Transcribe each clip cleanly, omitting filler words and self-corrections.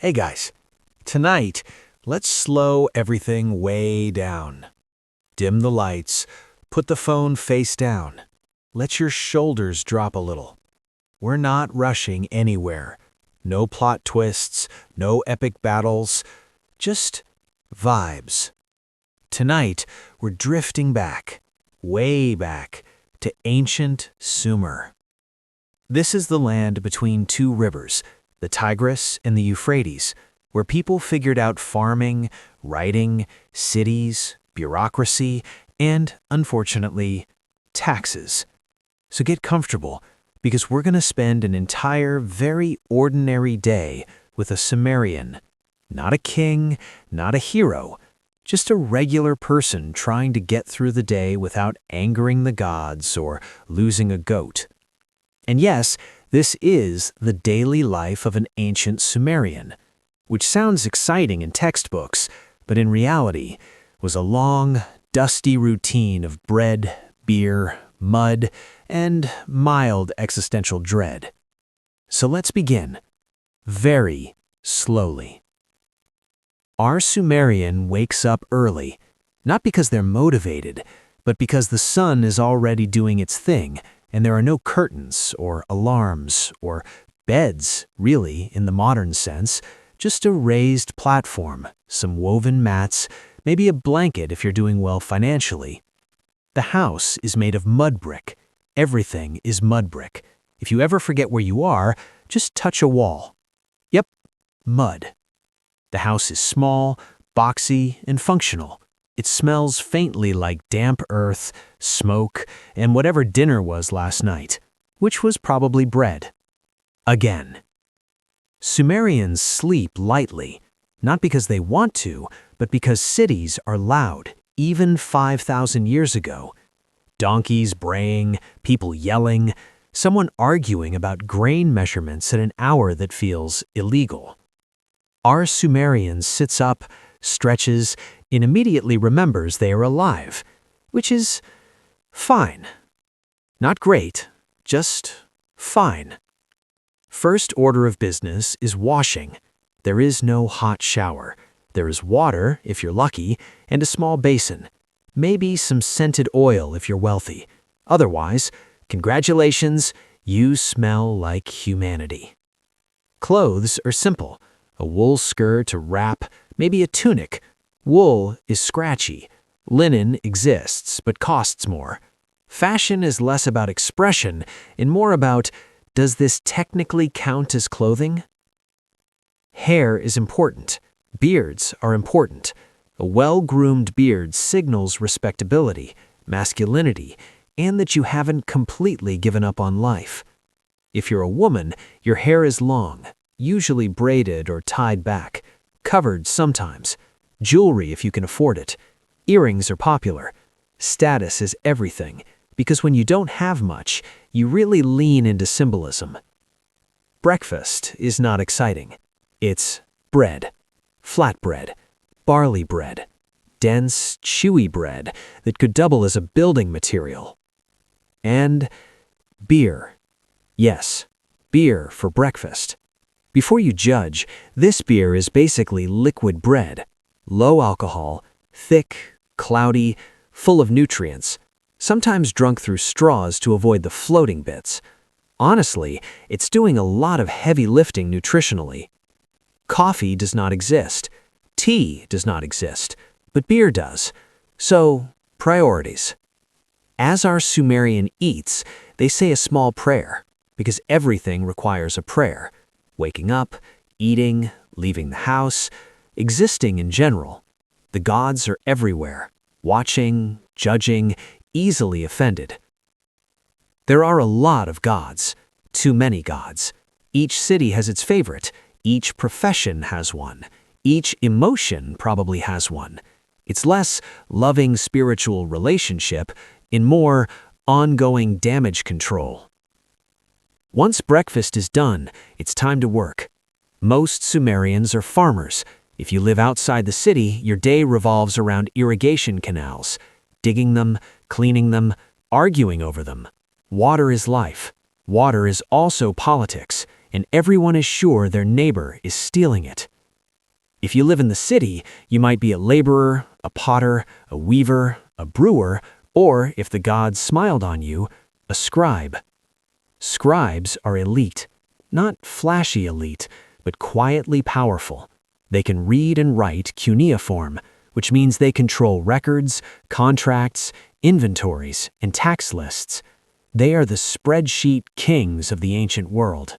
Hey guys, tonight, let's slow everything way down. Dim the lights, put the phone face down. Let your shoulders drop a little. We're not rushing anywhere. No plot twists, no epic battles, just vibes. Tonight, we're drifting back, way back, to ancient Sumer. This is the land between two rivers, the Tigris and the Euphrates, where people figured out farming, writing, cities, bureaucracy, and, unfortunately, taxes. So get comfortable, because we're going to spend an entire, very ordinary day with a Sumerian. Not a king, not a hero, just a regular person trying to get through the day without angering the gods or losing a goat. And yes, this is the daily life of an ancient Sumerian, which sounds exciting in textbooks, but in reality was a long, dusty routine of bread, beer, mud, and mild existential dread. So let's begin, very slowly. Our Sumerian wakes up early, not because they're motivated, but because the sun is already doing its thing, and there are no curtains or alarms or beds, really, in the modern sense, just a raised platform, some woven mats, maybe a blanket if you're doing well financially. The house is made of mudbrick. Everything is mudbrick. If you ever forget where you are, just touch a wall. Yep, mud. The house is small, boxy, and functional. It smells faintly like damp earth, smoke, and whatever dinner was last night, which was probably bread. Again. Sumerians sleep lightly, not because they want to, but because cities are loud, even 5,000 years ago. Donkeys braying, people yelling, someone arguing about grain measurements at an hour that feels illegal. Our Sumerian sits up, stretches, and immediately remembers they are alive, which is fine. Not great, just fine. First order of business is washing. There is no hot shower. There is water, if you're lucky, and a small basin. Maybe some scented oil if you're wealthy. Otherwise, congratulations, you smell like humanity. Clothes are simple. A wool skirt, a wrap, maybe a tunic. Wool is scratchy. Linen exists, but costs more. Fashion is less about expression and more about, does this technically count as clothing? Hair is important. Beards are important. A well-groomed beard signals respectability, masculinity, and that you haven't completely given up on life. If you're a woman, your hair is long, usually braided or tied back, covered sometimes. Jewelry if you can afford it. Earrings are popular. Status is everything, because when you don't have much, you really lean into symbolism. Breakfast is not exciting. It's bread, flatbread, barley bread, dense, chewy bread that could double as a building material. And beer. Yes, beer for breakfast. Before you judge, this beer is basically liquid bread. Low alcohol, thick, cloudy, full of nutrients, sometimes drunk through straws to avoid the floating bits. Honestly, it's doing a lot of heavy lifting nutritionally. Coffee does not exist. Tea does not exist, but beer does. So, priorities. As our Sumerian eats, they say a small prayer, because everything requires a prayer. Waking up, eating, leaving the house, existing in general. The gods are everywhere, watching, judging, easily offended. There are a lot of gods, too many gods. Each city has its favorite, each profession has one, each emotion probably has one. It's less loving spiritual relationship and more ongoing damage control. Once breakfast is done, it's time to work. Most Sumerians are farmers. If you live outside the city, your day revolves around irrigation canals, digging them, cleaning them, arguing over them. Water is life. Water is also politics, and everyone is sure their neighbor is stealing it. If you live in the city, you might be a laborer, a potter, a weaver, a brewer, or, if the gods smiled on you, a scribe. Scribes are elite. Not flashy elite, but quietly powerful. They can read and write cuneiform, which means they control records, contracts, inventories, and tax lists. They are the spreadsheet kings of the ancient world.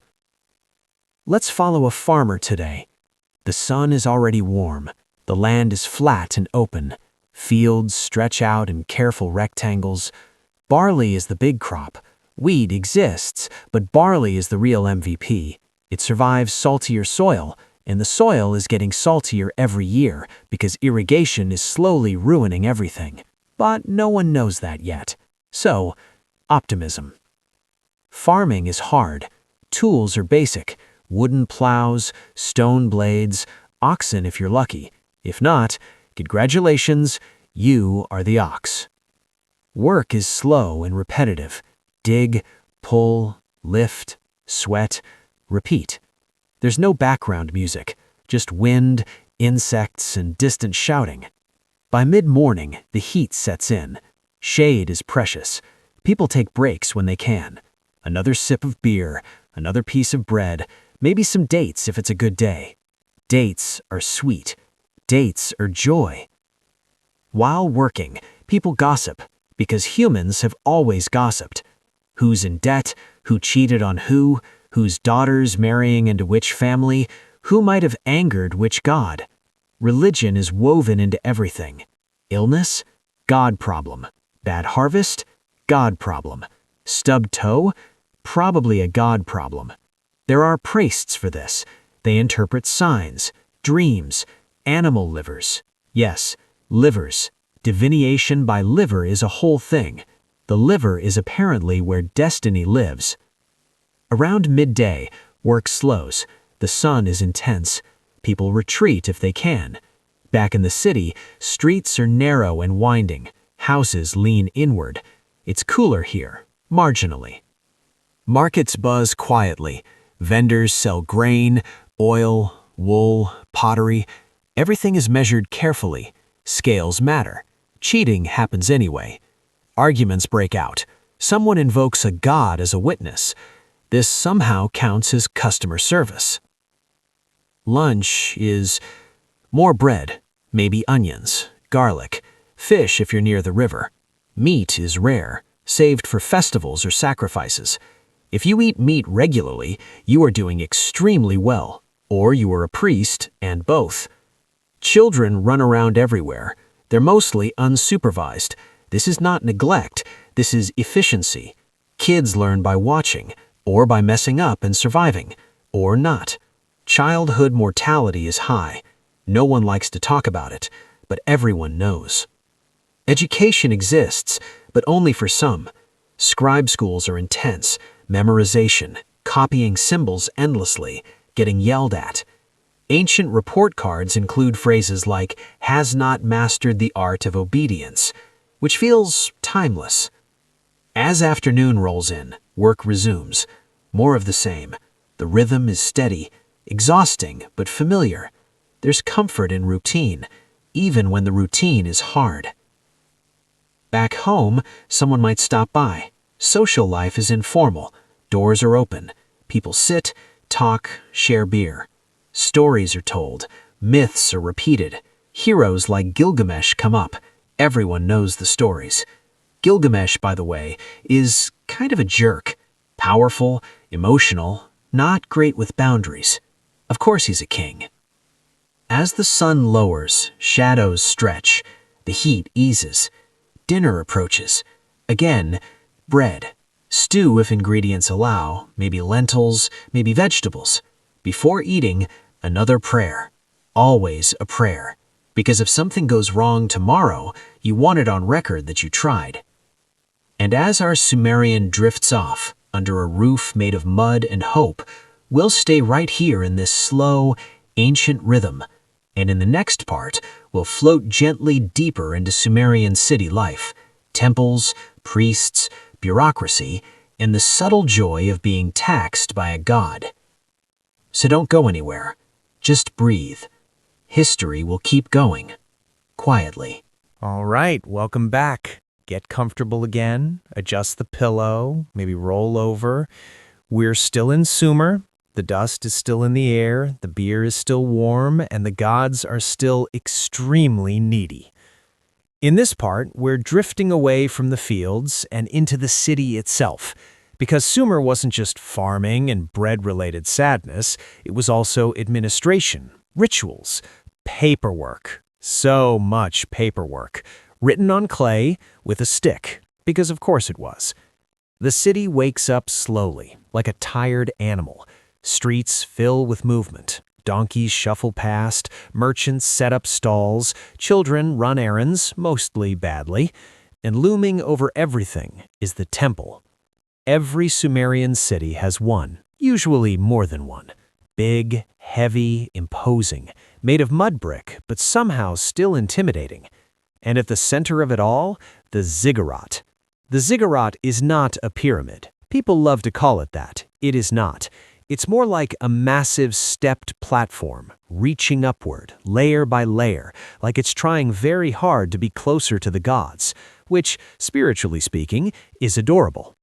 Let's follow a farmer today. The sun is already warm. The land is flat and open. Fields stretch out in careful rectangles. Barley is the big crop. Wheat exists, but barley is the real MVP. It survives saltier soil, and the soil is getting saltier every year because irrigation is slowly ruining everything. But no one knows that yet. So, optimism. Farming is hard. Tools are basic. Wooden plows, stone blades, oxen if you're lucky. If not, congratulations, you are the ox. Work is slow and repetitive. Dig, pull, lift, sweat, repeat. There's no background music, just wind, insects, and distant shouting. By mid-morning, the heat sets in. Shade is precious. People take breaks when they can. Another sip of beer, another piece of bread, maybe some dates if it's a good day. Dates are sweet. Dates are joy. While working, people gossip, because humans have always gossiped. Who's in debt, who cheated on whose daughters marrying into which family, who might have angered which god. Religion is woven into everything. Illness? God problem. Bad harvest? God problem. Stubbed toe? Probably a God problem. There are priests for this. They interpret signs, dreams, animal livers. Yes, livers. Divination by liver is a whole thing. The liver is apparently where destiny lives. Around midday, work slows. The sun is intense. People retreat if they can. Back in the city, streets are narrow and winding. Houses lean inward. It's cooler here, marginally. Markets buzz quietly. Vendors sell grain, oil, wool, pottery. Everything is measured carefully. Scales matter. Cheating happens anyway. Arguments break out. Someone invokes a god as a witness. This somehow counts as customer service. Lunch is more bread, maybe onions, garlic, fish if you're near the river. Meat is rare, saved for festivals or sacrifices. If you eat meat regularly, you are doing extremely well, or you are a priest and both. Children run around everywhere. They're mostly unsupervised. This is not neglect, this is efficiency. Kids learn by watching, or by messing up and surviving, or not. Childhood mortality is high. No one likes to talk about it, but everyone knows. Education exists, but only for some. Scribe schools are intense, memorization, copying symbols endlessly, getting yelled at. Ancient report cards include phrases like, "has not mastered the art of obedience," which feels timeless. As afternoon rolls in, work resumes. More of the same. The rhythm is steady, exhausting but familiar. There's comfort in routine, even when the routine is hard. Back home, someone might stop by. Social life is informal. Doors are open. People sit, talk, share beer. Stories are told. Myths are repeated. Heroes like Gilgamesh come up. Everyone knows the stories. Gilgamesh, by the way, is kind of a jerk. Powerful, emotional, not great with boundaries. Of course he's a king. As the sun lowers, shadows stretch. The heat eases. Dinner approaches. Again, bread. Stew if ingredients allow, maybe lentils, maybe vegetables. Before eating, another prayer. Always a prayer. Because if something goes wrong tomorrow, you want it on record that you tried. And as our Sumerian drifts off, under a roof made of mud and hope, we'll stay right here in this slow, ancient rhythm. And in the next part, we'll float gently deeper into Sumerian city life. Temples, priests, bureaucracy, and the subtle joy of being taxed by a god. So don't go anywhere. Just breathe. History will keep going, quietly. All right, welcome back. Get comfortable again, adjust the pillow, maybe roll over. We're still in Sumer. The dust is still in the air, the beer is still warm, and the gods are still extremely needy. In this part, we're drifting away from the fields and into the city itself, because Sumer wasn't just farming and bread-related sadness, it was also administration, rituals, paperwork. So much paperwork, written on clay with a stick, because of course it was. The city wakes up slowly, like a tired animal. Streets fill with movement. Donkeys shuffle past, merchants set up stalls, children run errands, mostly badly, and looming over everything is the temple. Every Sumerian city has one, usually more than one. Big, heavy, imposing, made of mudbrick, but somehow still intimidating. And at the center of it all, the ziggurat. The ziggurat is not a pyramid. People love to call it that. It is not. It's more like a massive stepped platform, reaching upward, layer by layer, like it's trying very hard to be closer to the gods, which, spiritually speaking, is adorable.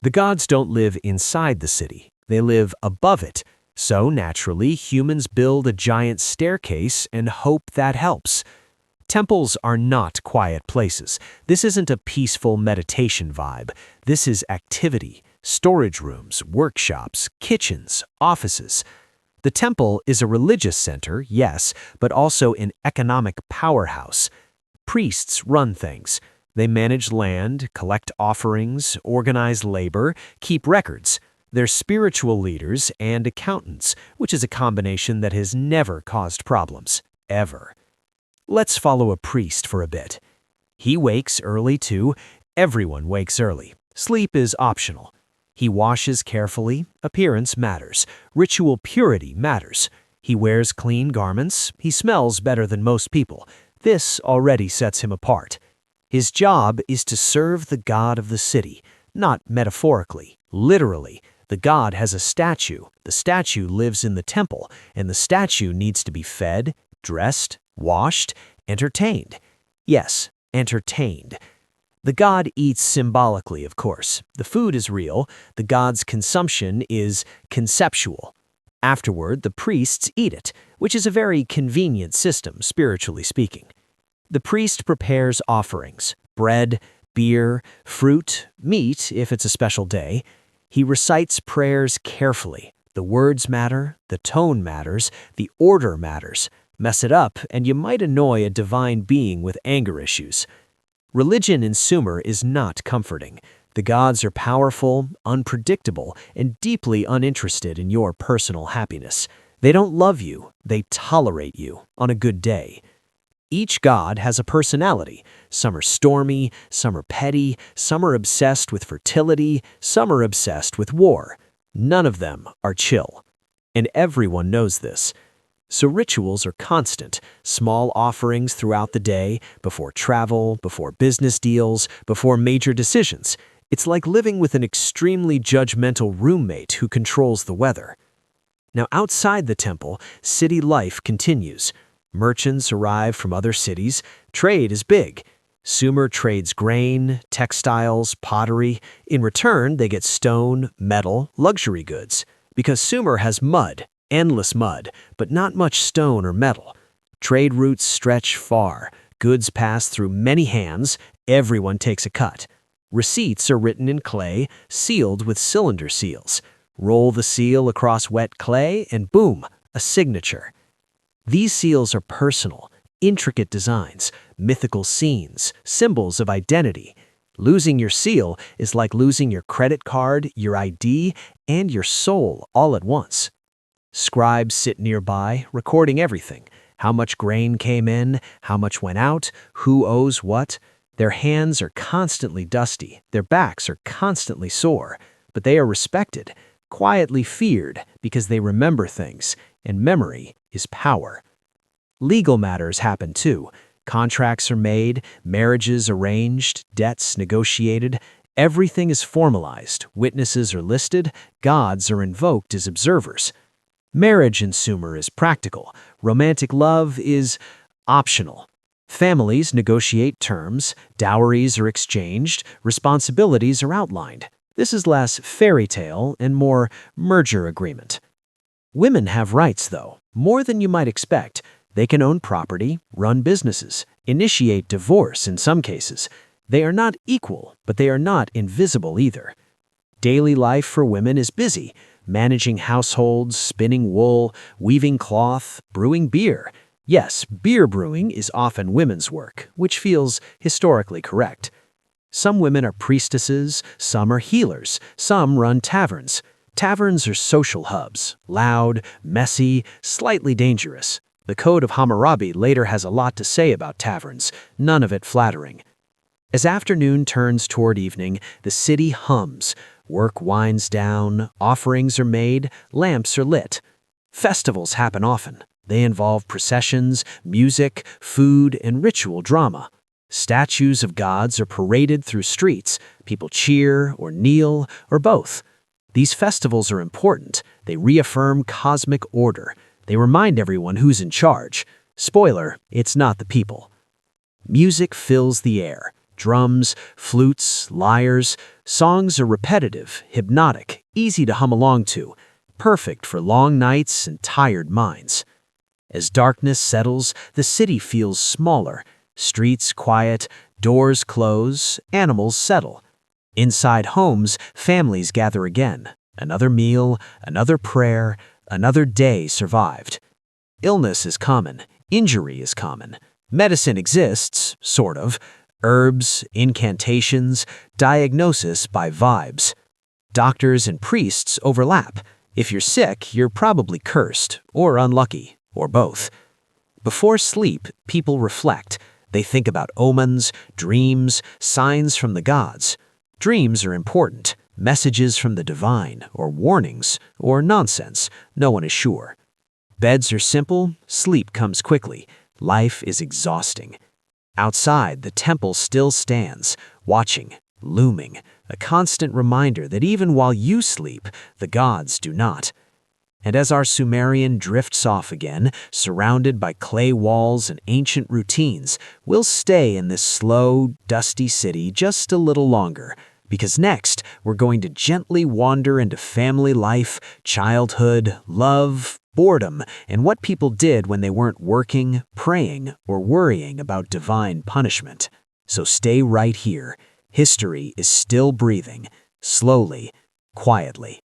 The gods don't live inside the city. They live above it. So, naturally, humans build a giant staircase and hope that helps. Temples are not quiet places. This isn't a peaceful meditation vibe. This is activity. Storage rooms, workshops, kitchens, offices. The temple is a religious center, yes, but also an economic powerhouse. Priests run things. They manage land, collect offerings, organize labor, keep records. They're spiritual leaders and accountants, which is a combination that has never caused problems, ever. Let's follow a priest for a bit. He wakes early too. Everyone wakes early. Sleep is optional. He washes carefully, appearance matters, ritual purity matters. He wears clean garments, he smells better than most people. This already sets him apart. His job is to serve the god of the city, not metaphorically, literally. The god has a statue, the statue lives in the temple, and the statue needs to be fed, dressed, washed, entertained. Yes, entertained. The god eats symbolically, of course. The food is real. The god's consumption is conceptual. Afterward, the priests eat it, which is a very convenient system, spiritually speaking. The priest prepares offerings, bread, beer, fruit, meat if it's a special day. He recites prayers carefully. The words matter, the tone matters, the order matters. Mess it up, and you might annoy a divine being with anger issues. Religion in Sumer is not comforting. The gods are powerful, unpredictable, and deeply uninterested in your personal happiness. They don't love you, they tolerate you on a good day. Each god has a personality. Some are stormy, some are petty, some are obsessed with fertility, some are obsessed with war. None of them are chill. And everyone knows this. So rituals are constant, small offerings throughout the day, before travel, before business deals, before major decisions. It's like living with an extremely judgmental roommate who controls the weather. Now outside the temple, city life continues. Merchants arrive from other cities. Trade is big. Sumer trades grain, textiles, pottery. In return, they get stone, metal, luxury goods. Because Sumer has mud. Endless mud, but not much stone or metal. Trade routes stretch far. Goods pass through many hands. Everyone takes a cut. Receipts are written in clay, sealed with cylinder seals. Roll the seal across wet clay, and boom, a signature. These seals are personal, intricate designs, mythical scenes, symbols of identity. Losing your seal is like losing your credit card, your ID, and your soul all at once. Scribes sit nearby, recording everything. How much grain came in, how much went out, who owes what. Their hands are constantly dusty, their backs are constantly sore, but they are respected, quietly feared because they remember things, and memory is power. Legal matters happen too. Contracts are made, marriages arranged, debts negotiated. Everything is formalized, witnesses are listed, gods are invoked as observers. Marriage in Sumer is practical. Romantic love is optional. Families negotiate terms, dowries are exchanged, responsibilities are outlined. This is less fairy tale and more merger agreement. Women have rights, though, more than you might expect. They can own property, run businesses, initiate divorce in some cases. They are not equal, but they are not invisible either. Daily life for women is busy, managing households, spinning wool, weaving cloth, brewing beer. Yes, beer brewing is often women's work, which feels historically correct. Some women are priestesses, some are healers, some run taverns. Taverns are social hubs, loud, messy, slightly dangerous. The Code of Hammurabi later has a lot to say about taverns, none of it flattering. As afternoon turns toward evening, the city hums. Work winds down, offerings are made, lamps are lit. Festivals happen often. They involve processions, music, food, and ritual drama. Statues of gods are paraded through streets. People cheer or kneel or both. These festivals are important. They reaffirm cosmic order. They remind everyone who's in charge. Spoiler, it's not the people. Music fills the air. Drums, flutes, lyres. Songs are repetitive, hypnotic, easy to hum along to. Perfect for long nights and tired minds. As darkness settles, the city feels smaller. Streets quiet, doors close, animals settle. Inside homes, families gather again. Another meal, another prayer, another day survived. Illness is common. Injury is common. Medicine exists, sort of. Herbs, incantations, diagnosis by vibes. Doctors and priests overlap. If you're sick, you're probably cursed, or unlucky, or both. Before sleep, people reflect. They think about omens, dreams, signs from the gods. Dreams are important, messages from the divine, or warnings, or nonsense, no one is sure. Beds are simple, sleep comes quickly, life is exhausting. Outside, the temple still stands, watching, looming, a constant reminder that even while you sleep, the gods do not. And as our Sumerian drifts off again, surrounded by clay walls and ancient routines, we'll stay in this slow, dusty city just a little longer, because next we're going to gently wander into family life, childhood, love, boredom, and what people did when they weren't working, praying, or worrying about divine punishment. So stay right here. History is still breathing, slowly, quietly.